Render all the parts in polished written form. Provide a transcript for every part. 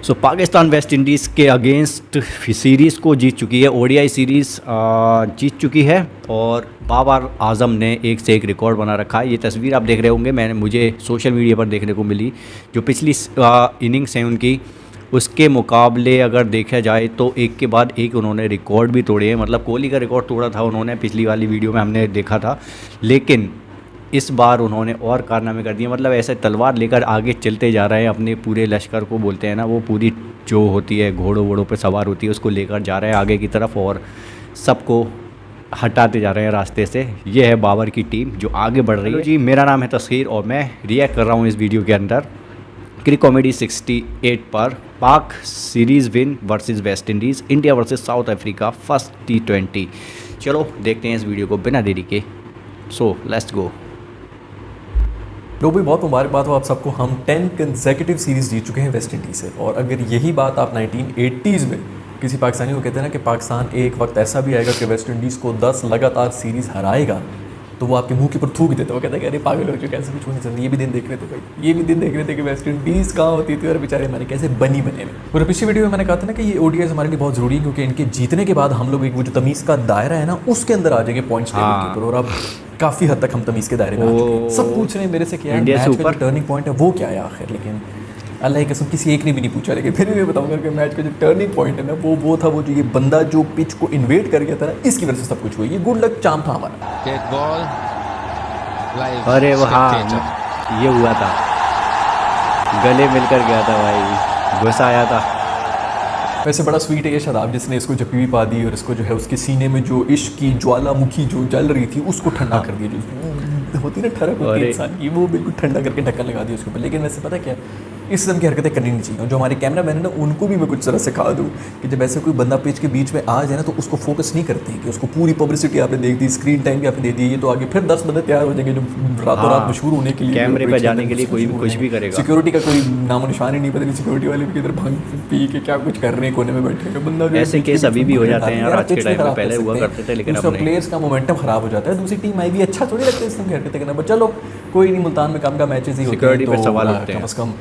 Pakistan West Indies के against series को जीत चुकी है, ओडीआई सीरीज़ जीत चुकी है और बाबर आजम ने एक से एक रिकॉर्ड बना रखा है। ये तस्वीर आप देख रहे होंगे, मुझे सोशल मीडिया पर देखने को मिली। जो पिछली इनिंग्स हैं उनकी, उसके मुकाबले अगर देखा जाए तो एक के बाद एक उन्होंने रिकॉर्ड भी तोड़े हैं। मतलब कोहली का रिकॉर्ड तोड़ा था उन्होंने, पिछली वाली वीडियो में हमने देखा था, लेकिन इस बार उन्होंने और कारनामे कर दिए। मतलब ऐसे तलवार लेकर आगे चलते जा रहे हैं, अपने पूरे लश्कर को बोलते हैं ना, वो पूरी जो होती है घोड़ों वोड़ों पे सवार होती है, उसको लेकर जा रहे हैं आगे की तरफ और सबको हटाते जा रहे हैं रास्ते से। ये है बाबर की टीम जो आगे बढ़ रही है। जी, मेरा नाम है तस्खीर और मैं रिएक्ट कर रहा हूँ इस वीडियो के अंदर क्रिक कॉमेडी 68 पर पाक series win versus West Indies, India versus south Africa first T20। चलो देखते हैं इस वीडियो को बिना देरी के। So let's go. लोग भी बहुत मुबारकबाद हो आप सबको। हम 10 कंसेक्यूटिव सीरीज़ जीत चुके हैं वेस्ट इंडीज़ से। और अगर यही बात आप 1980s में किसी पाकिस्तानी को कहते हैं ना कि पाकिस्तान एक वक्त ऐसा भी आएगा कि वेस्ट इंडीज़ को 10 लगातार सीरीज़ हराएगा, तो वो आपके मुंह के ऊपर थूक देते। वो कहते हैं कि अरे पागल हो चुके, ऐसे कुछ नहीं चलता। ये भी दिन देख रहे थे भाई, ये भी दिन देख रहे थे कि वेस्ट इंडीज़ कहाँ होती थी और बेचारे हमारे कैसे बनी बने में। और पिछली वीडियो में मैंने कहा था ना कि ये ओडीआईज़ हमारे लिए बहुत ज़रूरी है, क्योंकि इनके जीतने के बाद हम लोग एक वो जो तमीज़ का दायरा है ना, उसके अंदर आ जाएंगे पॉइंट्स टेबल के ऊपर। और अब काफ़ी हद तक हम तमीज़ के दायरे में आ चुके हैं। सब पूछ रहे हैं मेरे से क्या इंडिया से ऊपर टर्निंग पॉइंट है वो क्या है आखिर, लेकिन अल्लाह की कसम किसी एक ने भी नहीं पूछा। लेकिन फिर भी मैं बताऊंगा कि मैच का जो टर्निंग पॉइंट है ना, वो था वो जो ये बंदा जो पिच को इन्वेट कर गया था ना, इसकी वजह से सब कुछ हुआ। ये गुड लक चाम था हमारा। अरे वहाँ ये हुआ था, गले मिलकर गया था भाई, गुस्सा आया था। वैसे बड़ा स्वीट है ये शराब जिसने इसको जपी भी पा दी और इसको जो है उसके सीने में जो इश्क की ज्वालामुखी जो जल रही थी उसको ठंडा कर दिया। जो होती ना ठरक होती है इंसान की, वो बिल्कुल ठंडा करके ढक्कन लगा दिया उसके ऊपर। लेकिन वैसे पता क्या, इस किस्म की हरकतें करनी नहीं चाहिए। और जो हमारे कैमरा मैन है ना, उनको भी मैं कुछ तरह सिखा दूँ कि जब ऐसे कोई बंदा पिच के बीच में आ जाए ना, तो उसको फोकस नहीं करते हैं कि उसको पूरी पब्लिसिटी आपने देख दी, स्क्रीन टाइम भी आपने दे दी, ये तो आगे फिर 10 बंदे तैयार हो जाएंगे जो रातों रात मशहूर होने के लिए, कैमरे पे जाने के लिए कोई भी कुछ भी करेगा। सिक्योरिटी का कोई नामो निशान ही नहीं पता, सिक्योरिटी वाले भी इधर भांग पी के क्या कुछ कर रहे हैं, कोने में बैठे हैं बंदा। ऐसे केस अभी भी हो जाते हैं यार, आज के टाइम में, पहले हुआ करते थे लेकिन अब नहीं। प्लेयर्स का मोमेंटम खराब हो जाता है, दूसरी टीम आई भी अच्छा थोड़ी लगता है इस तरह की हरकतें करना। बट चलो कोई नहीं, मुल्तान में काम का मैचेस ही होते हैं, तो सवाल होते हैं। कम से कम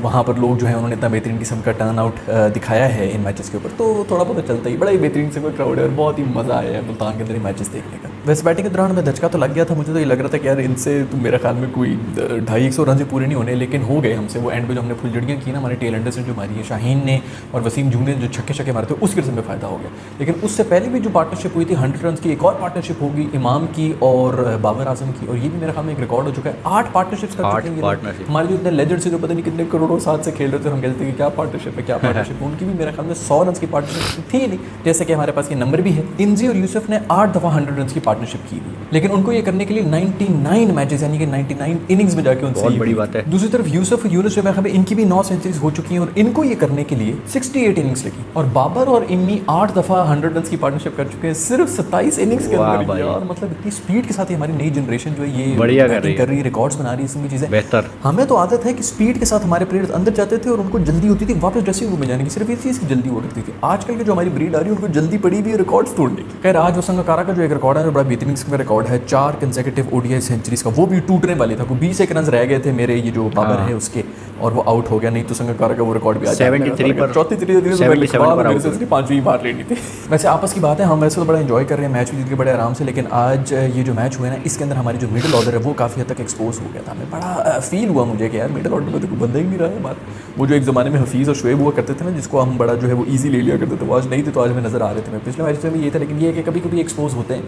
वहाँ पर लोग जो है उन्होंने इतना बेहतरीन किस्म का टर्न आउट दिखाया है इन मैचेस के ऊपर, तो थोड़ा बहुत चलता ही। बड़ा ही बेहतरीन से कोई क्राउड है और बहुत ही मज़ा आया है मुल्तान के अंदर मैचेस देखने का। वैसे बैटिंग के दौरान में धचका तो लग गया था, मुझे तो ये लग रहा था कि यार इनसे तो मेरे ख्याल में कोई 250-100 रन से पूरे नहीं होने, लेकिन हो गए हमसे। वो एंड पे जो हमने फुलझड़ियाँ की ना, हमारे टेल एंडर्स ने जो मारी है, शाहीन ने और वसीम जून ने जो छक्के मारे थे, उसके में फ़ायदा हो गया। लेकिन उससे पहले भी जो पार्टनरशिप हुई थी 100 रन की, एक और पार्टनरशिप होगी इमाम की और बाबर आजम की, और ये भी मेरे ख्याल में एक रिकॉर्ड हो चुका है। 8 पार्टनरशिप्स कर चुके हैं हमारे जो इतने लेजेंड से, जो पता नहीं कितने करोड़ों साथ से खेल रहे थे, हम कहते थे कि क्या पार्टनरशिप है, क्या पार्टनरशिप है। उनकी भी मेरे ख्याल में 100 रन की पार्टनरशिप थी नहीं, जैसे कि हमारे पास ये नंबर भी है। इंजी और यूसुफ ने 8 दफ़ा 100 रन की पार्टनरशिप की थी, लेकिन उनको ये करने के लिए 99 मैचेस यानी कि 99 इनिंग्स में जाके उनसे बहुत बड़ी बात है। दूसरी तरफ यूसुफ और यूनुस जो मैं इनकी भी 9 सेंचुरीज हो चुकी हैं और इनको ये करने के लिए 68 इनिंग्स लगी। और बाबर और इम्मी 8 दफ़ा 100 रन की पार्टनरशिप कर चुके हैं सिर्फ 27 इनिंग्स के अंदर। यार मतलब इतनी स्पीड के साथ ही हमारी नई जनरेशन जो है ये बढ़िया कर रही है, रिकॉर्ड्स बना रही है, इसमें चीज़ें बेहतर। हमें तो आदत है कि स्पीड के साथ हमारे प्लेयर्स अंदर जाते थे और उनको जल्दी होती थी वापस ड्रेसिंग रूम में जाने की, सिर्फ इस चीज़ की जल्दी हो रही थी। आजकल की जो हमारी ब्रीड आ रही है उनको जल्दी पड़ी हुई रिकॉर्ड्स तोड़ने की। खैर आज संगकारा का जो एक रिकॉर्ड है, बड़ा बेहतरीन किस्म का रिकॉर्ड है, 4 कंसेक्यूटिव ओडीआई सेंचुरीज का, वो भी टूटने वाली था। 20 एक रन रह गए थे मेरे ये जो बाबर है उसके, और वो आउट हो गया। नहीं तो संगकारा का वो रिकॉर्ड भी आ जाएगा 73 पर, चौथी 5वीं बार लेनी थी। वैसे आपस की बात है, हम वैसे तो बड़ा एंजॉय कर रहे हैं, मैच भी जीत के बड़े आराम से, लेकिन आज ये जो मैच हुआ है ना, इसके अंदर हमारी जो मिडिल ऑर्डर है वो काफ़ी हद तक एक्सपोज हो गया था। हमें बड़ा फील हुआ मुझे कि यार मिडिल ऑर्डर में तो कोई बंदा ही नहीं रहा है हमारा। वो जो एक ज़माने में हफीज़ और शुएब हुआ करते थे ना, जिसको हम बड़ा जो है वो ईजी ले लिया करते थे, वो आज नहीं थे, तो आज हमें नज़र आ रहे थे। मैं पिछले मैच में भी ये था, लेकिन ये कि कभी कभी एक्सपोज होते हैं,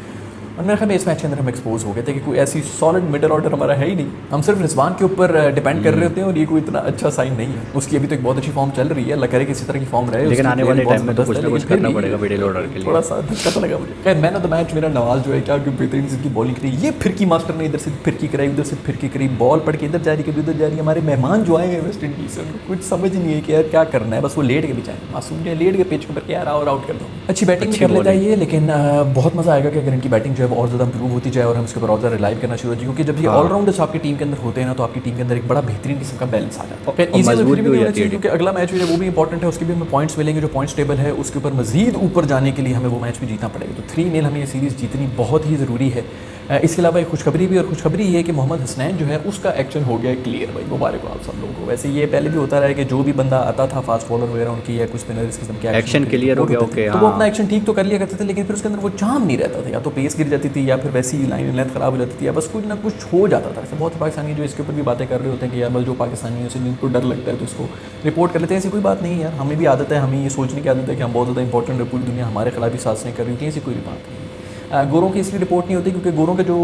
और मेरे ख्याल में इस मैच के अंदर हम एक्सपोज हो गए थे कि कोई ऐसी सॉलिड मिडल ऑर्डर हमारा है ही नहीं। हम सिर्फ रिजवान के ऊपर डिपेंड कर रहे होते हैं और ये कोई इतना अच्छा साइन नहीं है। उसकी अभी तो एक बहुत अच्छी फॉर्म चल रही है, अल्लाह करे किसी तरह की फॉर्म रहे, लेकिन आने वाले टाइम में तो कुछ ना कुछ करना पड़ेगा मिडल ऑर्डर के लिए। थोड़ा सा धक्का तो लगा मुझे। खैर मैन ऑफ द मैच मेरा नवाज जो है, क्या बेहतरीन इसकी बॉलिंग करी। ये फिरकी मास्टर ने इधर से फिरकी कराई, उधर से फिरकी करी, बॉल पड़ के इधर जा रही, कभी उधर जा रही है। हमारे मेहमान जो आए हैं वेस्ट इंडीज से, उनको कुछ समझ नहीं है कि यार क्या करना है, बस वो लेट के बेचारे मासूम जो लेट के पिच के ऊपर यार और आउट कर दो। अच्छी बैटिंग कर लेता है ये, लेकिन बहुत मजा आएगा कि अगर इनकी बैटिंग जो है वो और ज़्यादा इंप्रूव होती जाए और हम इसके ऊपर और ज़्यादा रिलाइव करना शुरू हो जाए, क्योंकि जब ये ऑलराउंडर्स आपकी टीम के अंदर होते हैं ना, तो आपकी टीम के अंदर एक बड़ा बेहतरीन किस्म का बैलेंस आ जाता है। मजबूत भी होना चाहिए, क्योंकि अगला मैच जो वो भी इंपॉर्टेंट है, उसके भी हमें पॉइंट्स मिलेंगे। जो पॉइंट्स टेबल है उसके ऊपर मजीद ऊपर जाने के लिए हमें वो मैच भी जीतना पड़ेगा। तो 3-0 हमें ये सीरीज़ जीतनी बहुत ही ज़रूरी है। इसके अलावा एक खुशखबरी भी, और खुशखबरी ये है कि मोहम्मद हसनैन जो है उसका एक्शन हो गया क्लियर। भाई मुबारक हो आप सब लोगों को। वैसे ये पहले भी होता रहा है कि जो भी बंदा आता था फास्ट बॉलर वगैरह उनकी या कुछ स्पिनर इस किस्म के एक्शन क्लियर हो गया, ओके, तो वो हाँ। अपना एक्शन ठीक तो कर लिया करते थे, लेकिन फिर उसके अंदर वो चाम नहीं रहता था, या तो पेस गिर जाती थी या फिर वैसी लाइन लेंथ खराब हो जाती थी, या बस कुछ ना कुछ हो जाता था। ऐसे बहुत पाकिस्तानी जो इसके ऊपर भी बातें कर रहे होते हैं कि यार बस जो पाकिस्तानी है उसे जिनको डर लगता है तो इसको रिपोर्ट कर लेते हैं। ऐसी कोई बात नहीं है यार, हमें भी आदत है, हमें ये सोचने की आदत है कि हम बहुत ज़्यादा इंपॉर्टेंट है, पूरी दुनिया हमारे खिलाफ ही साजिशें कर रही थी, ऐसी कोई भी बात नहीं। गोरों की इसलिए रिपोर्ट नहीं होती क्योंकि गोरों के जो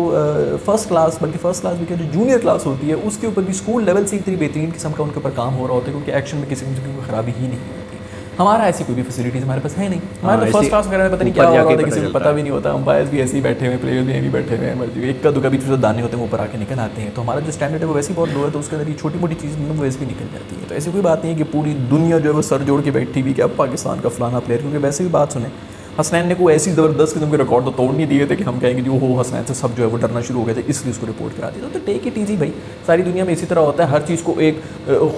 फर्स्ट क्लास, बल्कि फर्स्ट क्लास भी क्या, जो जूनियर क्लास होती है उसके ऊपर भी स्कूल लेवल से इतनी बेहतरीन किस्म का उनके ऊपर काम हो रहा होता है, क्योंकि एक्शन में किसी किस्म की कोई खराबी ही नहीं होती। हमारा ऐसी कोई भी फैसिलिटीज़ हमारे पास है नहीं। हमारे तो फर्स्ट क्लास वगैरह में पता नहीं क्या हो रहा होता है, किसी को पता भी नहीं होता। अंपायर्स भी ऐसे ही बैठे हुए, प्लेयर्स भी ऐसे बैठे हुए हैं, मर्जी एक का दुका भी जो दाने होते हैं वो ऊपर आके निकल आते हैं। तो हमारा जो स्टैंडर्ड है वो वैसे ही बहुत लो है, तो उसके अंदर ये छोटी मोटी चीज़ वो वैसे भी निकल जाती है। तो ऐसी कोई बात नहीं है कि पूरी दुनिया जो है वो सर जोड़ के बैठी हुई कि अब पाकिस्तान का फलाना प्लेयर, क्योंकि वैसे भी बात सुने हसनैन ने कोई ऐसी ज़बरदस्त किस्म के रिकॉर्ड तो तोड़ नहीं दिए थे कि हम कहेंगे जो हो हसनैन से सब जो है वो डरना शुरू हो गए थे, इसलिए उसको रिपोर्ट करा दिया। तो टेक इट ईजी भाई, सारी दुनिया में इसी तरह होता है, हर चीज़ को एक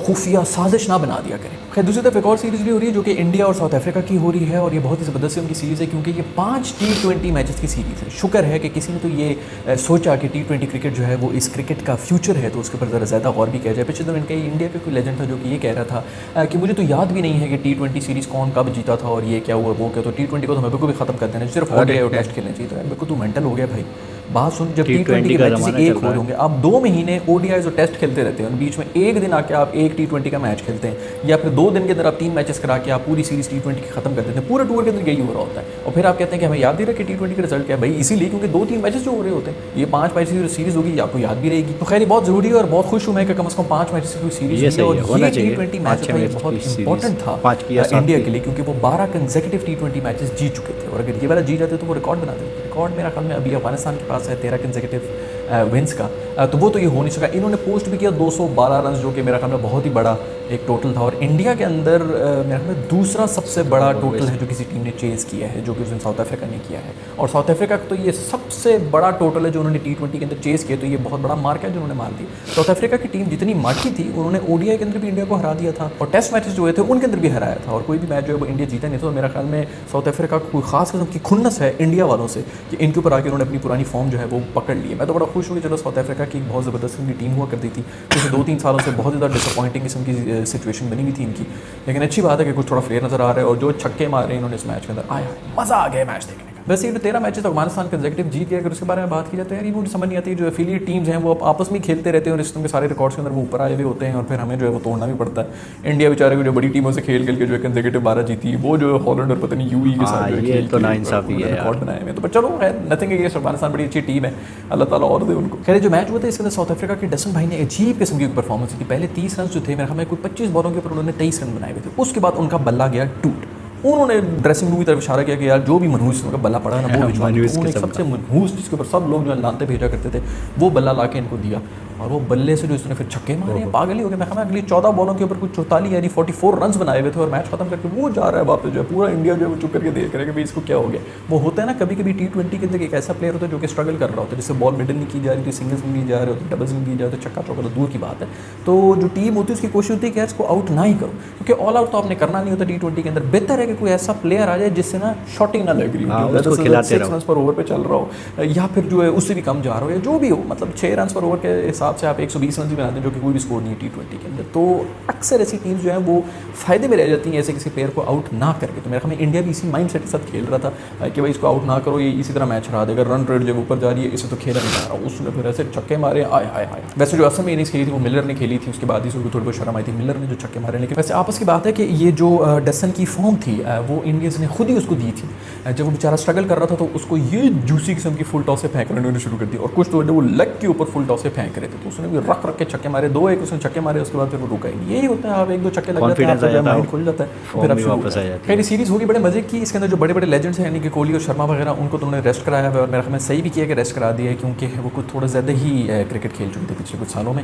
खुफिया साजिश ना बना दिया करें। खैर दूसरी तरफ एक और सीरीज़ भी हो रही है जो कि इंडिया और साउथ अफ्रीका की हो रही है, और ये बहुत ही ज़बरदस्त उनकी सीरीज़ है क्योंकि ये 5 T20 मैचेस की सीरीज़ है। शुक्र है कि किसी ने तो ये सोचा कि T20 क्रिकेट जो है वो इस क्रिकेट का फ्यूचर है, तो उसके ऊपर ज़रा ज़्यादा गौर भी किया जाए। पिछले दिन इनका इंडिया का कोई लेजेंड था जो कि ये कह रहा था कि मुझे तो याद भी नहीं है कि T20 सीरीज़ कौन कब जीता था और ये क्या हुआ वो क्या, तो T20 को तो मेरे को भी खत्म कर देना, सिर्फ ओडीआई और टेस्ट खेलने चाहिए। तो यार मेरे को तू मेंटल हो गया भाई, बात सुन, जब T20 के मैचेस एक हो होंगे, आप 2 महीने ओडीआईज और टेस्ट खेलते रहते हैं, बीच में एक दिन आके आप एक T20 का मैच खेलते हैं, या फिर 2 दिन के अंदर आप 3 मैचेस करा के आप पूरी सीरीज T20 की खत्म कर देते हैं। पूरे टूर के अंदर यही हो रहा होता है, और फिर आप कहते हैं कि हमें याद नहीं रहा कि T20 का रिजल्ट क्या है। भाई इसीलिए क्योंकि 2-3 मैचेस जो हो रहे होते हैं, ये 5 मैचेस की सीरीज होगी, आपको याद भी रहेगी। तो खैर ये बहुत जरूरी है, और बहुत खुश हूँ मैं कि कम से कम 5 मैचेस की सीरीज है, और ये T20 मैच बहुत इंपॉर्टेंट था इंडिया के लिए, क्योंकि वो 12 कंसेक्यूटिव T20 मैचेस जीत चुके थे, और अगर ये वाला जीत जाते तो वो रिकॉर्ड बना देते। रिकॉर्ड मेरा ख्याल में अभी अफगानिस्तान के पास है 13 कंसेक्यूटिव विंस का, तो वो तो ये हो नहीं सका। इन्होंने पोस्ट भी किया 212 रन, जो कि मेरा ख्याल में बहुत ही बड़ा एक टोटल था, और इंडिया के अंदर मेरा ख्याल में दूसरा सबसे बड़ा टोटल है जो किसी टीम ने चेज़ किया है, जो कि उसने साउथ अफ्रीका ने किया है। और साउथ अफ्रीका का तो ये सबसे बड़ा टोटल है जो उन्होंने T20 के अंदर चेज़ किया, तो ये बहुत बड़ा मार्क है जो उन्होंने मार दिया। साउथ अफ्रीका की टीम जितनी माठी थी, उन्होंने ओडीआई के अंदर भी इंडिया को हरा दिया था, और टेस्ट मैचेस जो हुए थे उनके अंदर भी हराया था, और कोई भी मैच जो है वो इंडिया जीता नहीं था। तो मेरा ख्याल में साउथ अफ्रीका को कोई खास किस्म की खुन्नस है इंडिया वालों से कि इनके ऊपर आके उन्होंने अपनी पुरानी फॉर्म जो है वो पकड़ ली है। मैं तो बड़ा खुश हूँ कि चलो साउथ अफ्रीका की बहुत ज़बरदस्त उनकी टीम हुआ करती थी, पिछले 2-3 सालों से बहुत ज़्यादा डिसअपॉइंटिंग किस्म की सिचुएशन बनी हुई थी इनकी, लेकिन अच्छी बात है कि कुछ थोड़ा फ्लेयर नज़र आ रहा है, और जो छक्के मार रहे हैं इन्होंने इस मैच के अंदर, आया मज़ा आ गया मैच देखने का। वैसे ये 13 मैचेस अफगानिस्तान कंसेक्यूटिव जीत गया। अगर उसके बारे में बात की जाए तो यार ये मुझे समझ नहीं आती, जो एफिलिएट टीम्स हैं वो आपस में खेलते रहते हैं और इस के सारे रिकॉर्ड्स के अंदर वो ऊपर आए हुए होते हैं, और फिर हमें जो है वो तोड़ना भी पड़ता है। इंडिया बेचारे को जो बड़ी टीमों से खेल के जो है कंसेक्यूटिव 12 जीती, वो जो हॉलैंड और पता नहीं यूई के साथ रिकॉर्ड बनाए हुए। तो चलो खैर नथिंग अगेंस्ट अफगानिस्तान, बड़ी अच्छी टीम है, अल्लाह ताला और दे उनको। खैर जो मैच हुआ था इसके अंदर साउथ अफ्रीका के डसन भाई ने अजीब किस्म की परफॉर्मेंस की। पहले 30 रन जो थे मेरे ख्याल में कोई 25 बॉलों के ऊपर उन्होंने 23 रन बनाए हुए थे, उसके बाद उनका बल्ला गया टूट। उन्होंने ड्रेसिंग रूम की तरफ इशारा किया कि यार जो भी मनहूस का बल्ला पड़ा है ना वो भिजवा दो। उन्होंने सबसे मनहूस जिसके ऊपर सब लोग जो लानते भेजा करते थे वो बल्ला ला के इनको दिया, और वो बल्ले से जो इसने फिर छक्के मारे, पागल ही हो गया। मैं अगली 14 बॉलों के ऊपर कुछ 44 यानी 44 रन बनाए हुए थे, और मैच खत्म करके वो जा रहा है वापस, जो है पूरा इंडिया जो है वो चुप करके देख रहा है कि भाई इसको क्या हो गया। वो होता है ना कभी कभी T20 के अंदर एक ऐसा प्लेयर होता है जो कि स्ट्रगल कर रहा होता है, जिससे बॉल मिडल नहीं की जा रही थी, सिंगल्स नहीं की जा रहे होते, डबल्स नहीं की जा रहे, छक्का चौका तो दूर की बात है। तो जो टीम होती है उसकी कोशिश होती है कि यार इसको आउट ना ही करो, क्योंकि ऑल आउट तो आपने करना नहीं होता T20 के अंदर। बेहतर है कि कोई ऐसा प्लेयर आ जाए जिससे ना शॉटिंग ना लग रही हो, 6 रन पर ओवर पे चल रहा हो, या फिर जो है उससे भी कम जा रहा हो, या जो भी हो, मतलब 6 रन पर ओवर के हिसाब से आप 120 रन भी बनाते हैं, जो कि कोई भी स्कोर नहीं है T20 के अंदर। तो अक्सर ऐसी टीम्स जो है वो फायदे में रह जाती हैं ऐसे किसी प्लेयर को आउट ना करके। तो मेरे ख्याल में इंडिया भी इसी माइंड सेट के साथ खेल रहा था कि भाई इसको आउट ना करो, ये इसी तरह मैच हरा देगा, रन रेट जब ऊपर जा रही है इसे तो खेला नहीं जा रहा। उसने फिर ऐसे छक्के मारे, आए हाय हाय। वैसे जो असम में इनिंग्स खेली थी वो मिलर ने खेली थी, उसके बाद ही उसको थोड़ी बहुत शर्म आई थी मिलर ने जो छक्के मारे। लेकिन वैसे आपस की बात है कि ये जो डसन की फॉर्म थी वो इंडियंस ने खुद ही उसको दी थी। जब वो बेचारा स्ट्रगल कर रहा था तो उसको ये जूसी किस्म की फुल टॉस से फेंक रहे शुरू कर दी, और कुछ तो वो लेग के ऊपर फुल टॉस से फेंक रहे थे, तो उसने भी रख रख के छक्के मारे, 2-1 उसने छक्के मारे, उसके बाद फिर वो रुका ही नहीं। यही होता है, आप 1-2 छक्के लग जाते हैं, माइंड खुल जाता है, फिर आप वापस आ जाते हैं। खैर सीरीज होगी बड़े मजे की। इसके अंदर जो बड़े बड़े लेजेंड्स हैं यानी कि कोहली और शर्मा वगैरह, उनको तो उन्होंने रेस्ट कराया है, और मेरे ख्याल में सही भी किया कि रेस्ट करा दिया है, क्योंकि वो कुछ थोड़ा ज़्यादा ही क्रिकेट खेल चुके थे पिछले कुछ सालों में।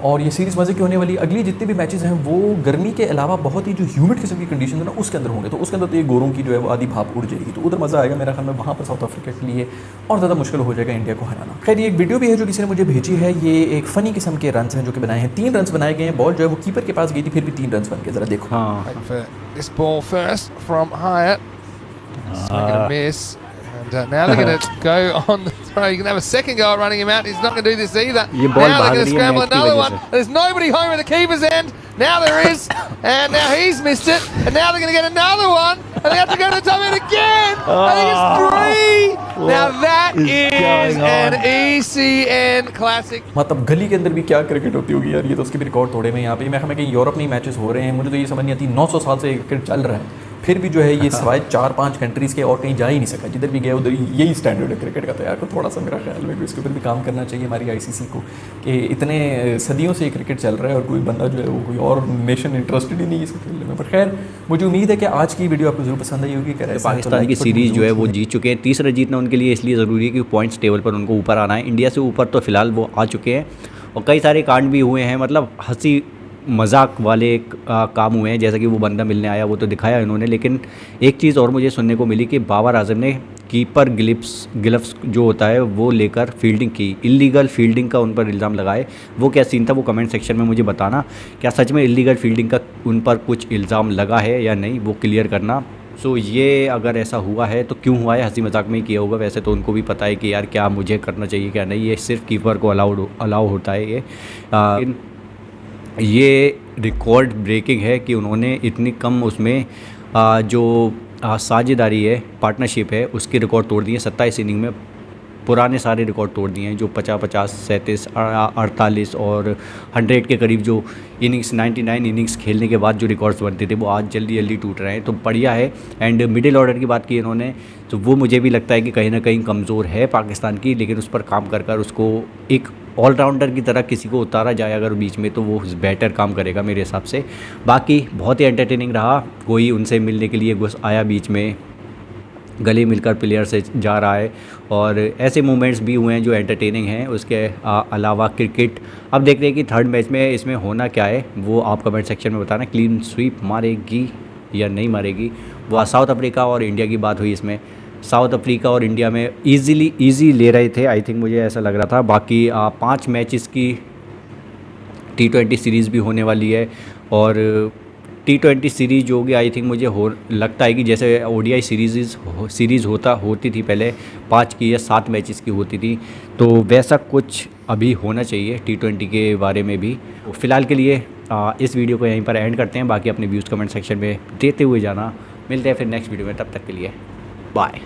और ये सीरीज़ मजे की होने वाली। अगली जितने भी मैचेस हैं वो गर्मी के अलावा बहुत ही जो ह्यूमिड किस्म की कंडीशन है ना उसके अंदर होंगे, तो उसके अंदर तो ये गोरों की जो है वो आधी भाप उड़ जाएगी, तो उधर मज़ा आएगा मेरा ख्याल में। वहाँ पर साउथ अफ्रीका के लिए और ज़्यादा मुश्किल हो जाएगा इंडिया को हराना। खैर ये एक वीडियो भी है जो किसी ने मुझे भेजी है, ये एक फ़नी किस्म के रन हैं जो कि बनाए हैं। 3 रन बनाए गए हैं, बॉल जो है वो कीपर के पास गई थी, फिर भी 3 रन बन गए। ज़रा देखो। This ball first from Hyatt. It's making a miss. And now they're going to go on the throw. You can have a second go at running him out. He's not going to do this either. ये Now ball they're भाग going to रही है scramble net की another वजह one. से। There's nobody home at the keeper's end. Now there is. And now he's missed it. And now they're going to get another one. And they have to go to the top end again. I think it's three. Now that is an ECN classic. मतलब गली के अंदर भी क्या cricket होती होगी यार, ये तो उसके भी रिकॉर्ड तोड़े में यहाँ पे। मैं हमें कहीं यूरोप में मैचेस हो रहे हैं, मुझे तो ये समझ नहीं आती 900 साल से क्रिकेट चल रहा है, फिर भी जो है ये सिवाय 4-5 कंट्रीज़ के और कहीं जा ही नहीं सका। जिधर भी गया उधर यही स्टैंडर्ड है क्रिकेट का। तो यार को थोड़ा सा मेरा ख्याल है कि इसके ऊपर भी काम करना चाहिए हमारी आईसीसी को, कि इतने सदियों से क्रिकेट चल रहा है और कोई बंदा जो है वो कोई और नेशन इंटरेस्टेड ही नहीं है इसको खेलने में। पर खैर मुझे उम्मीद है कि आज की वीडियो आपको जरूर पसंद आई होगी। पाकिस्तान की सीरीज़ जो है वो जीत चुके हैं। तीसरा जीतना उनके लिए इसलिए ज़रूरी है कि पॉइंट्स टेबल पर उनको ऊपर आना है। इंडिया से ऊपर तो फ़िलहाल वो आ चुके हैं और कई सारे कांड भी हुए हैं, मतलब हंसी मजाक वाले काम हुए हैं, जैसा कि वो बंदा मिलने आया वो तो दिखाया इन्होंने। लेकिन एक चीज़ और मुझे सुनने को मिली कि बाबर आजम ने कीपर ग्लव्स जो होता है वो लेकर फील्डिंग की, इलीगल फील्डिंग का उन पर इल्ज़ाम लगाए। वो क्या सीन था वो कमेंट सेक्शन में मुझे बताना। क्या सच में इलीगल फील्डिंग का उन पर कुछ इल्ज़ाम लगा है या नहीं, वो क्लियर करना। सो ये अगर ऐसा हुआ है तो क्यों हुआ है, हंसी मजाक में ही किया होगा। वैसे तो उनको भी पता है कि यार क्या मुझे करना चाहिए क्या नहीं, ये सिर्फ कीपर को अलाउ होता है। ये रिकॉर्ड ब्रेकिंग है कि उन्होंने इतनी कम उसमें जो साझेदारी है, पार्टनरशिप है, उसके रिकॉर्ड तोड़ दिए। 27 इनिंग में पुराने सारे रिकॉर्ड तोड़ दिए हैं, जो 50-50, 37, 48 और 100 के करीब जो इनिंग्स 99 इनिंग्स खेलने के बाद जो रिकॉर्ड्स बनते थे वो आज जल्दी जल्दी टूट रहे हैं। तो बढ़िया है। एंड मिडिल ऑर्डर की बात की इन्होंने, तो वो मुझे भी लगता है कि कहीं ना कहीं कमज़ोर है पाकिस्तान की, लेकिन उस पर काम कर उसको एक ऑलराउंडर की तरह किसी को उतारा जाए अगर बीच में, तो वो बेटर काम करेगा मेरे हिसाब से। बाकी बहुत ही एंटरटेनिंग रहा। कोई उनसे मिलने के लिए घुस आया बीच में, गले मिलकर प्लेयर से जा रहा है, और ऐसे मोमेंट्स भी हुए हैं जो एंटरटेनिंग हैं। उसके अलावा क्रिकेट अब देखते हैं कि थर्ड मैच में इसमें होना क्या है, वो आप कमेंट सेक्शन में बताना। क्लीन स्वीप मारेगी या नहीं मारेगी। वो साउथ अफ्रीका और इंडिया की बात हुई, इसमें साउथ अफ्रीका और इंडिया में ईजी ले रहे थे, आई थिंक मुझे ऐसा लग रहा था। बाकी 5 मैचेस की T20 सीरीज़ भी होने वाली है, और T20 सीरीज़ जो होगी आई थिंक मुझे लगता है कि जैसे ODI सीरीज़ होती थी पहले 5 की या 7 मैचेस की होती थी, तो वैसा कुछ अभी होना चाहिए T20 के बारे में भी। फ़िलहाल के लिए इस वीडियो को यहीं पर एंड करते हैं। बाकी अपने व्यूज़ कमेंट सेक्शन में देते हुए जाना। मिलते हैं फिर नेक्स्ट वीडियो में, तब तक के लिए बाय।